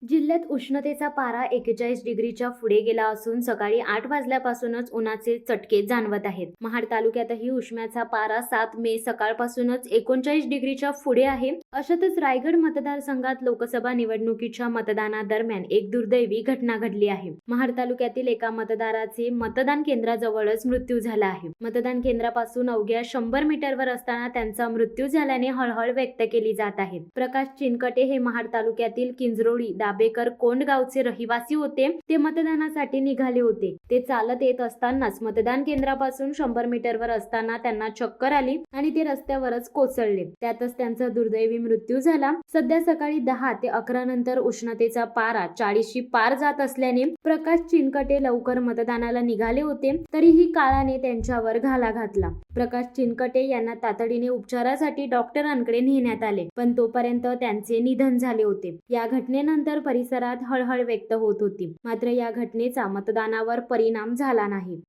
जिल्ह्यात उष्णतेचा पारा 41 डिग्रीच्या पुढे गेला असून सकाळी 8 वाजल्यापासूनच उन्हाचे चटके जाणवत आहेत. महाड तालुक्यातही उष्म्याचा पारा 7 मे सकाळपासूनच 39 डिग्रीच्या पुढे आहे. अशातच रायगड मतदारसंघात लोकसभा निवडणुकीच्या मतदानादरम्यान एक दुर्दैवी घटना घडली आहे. महाड तालुक्यातील एका मतदाराचे मतदान केंद्राजवळच मृत्यू झाला आहे. मतदान केंद्रापासून अवघ्या 100 मीटरवर असताना त्यांचा मृत्यू झाल्याने हळहळ व्यक्त केली जात आहे. प्रकाश चिनकटे हे महाड तालुक्यातील किंजरोळी दाबेकर कोंड गावचे रहिवासी होते. ते मतदानासाठी निघाले होते. ते चालत येत असतानाच मतदान केंद्रापासून 100 मीटरवर असताना त्यांना चक्कर आली आणि ते रस्त्यावरच कोसळले. त्यातच त्यांचा दुर्दैवी मृत्यू झाला. सध्या सकाळी 10 ते 11 नंतर उष्णतेचा पारा 40शी पार जात असल्याने प्रकाश चिनकटे लवकर मतदानाला निघाले होते. तरीही काळाने त्यांच्यावर घाला घातला. प्रकाश चिनकटे यांना तातडीने उपचारासाठी डॉक्टरांकडे नेण्यात आले, पण तोपर्यंत त्यांचे निधन झाले होते. या घटनेनंतर परिसरात हळहळ व्यक्त होत होती. मात्र या घटनेचा मतदानावर परिणाम झाला नाही.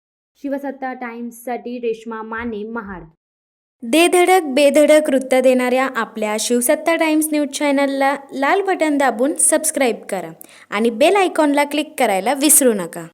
शिवसत्ता टाइम्ससाठी रेश्मा माने, महाड. दे धडक बेधडक वृत्त देणाऱ्या आपल्या शिवसत्ता टाइम्स न्यूज चॅनलला लाल बटन दाबून सबस्क्राईब करा आणि बेल आयकॉनला क्लिक करायला विसरू नका.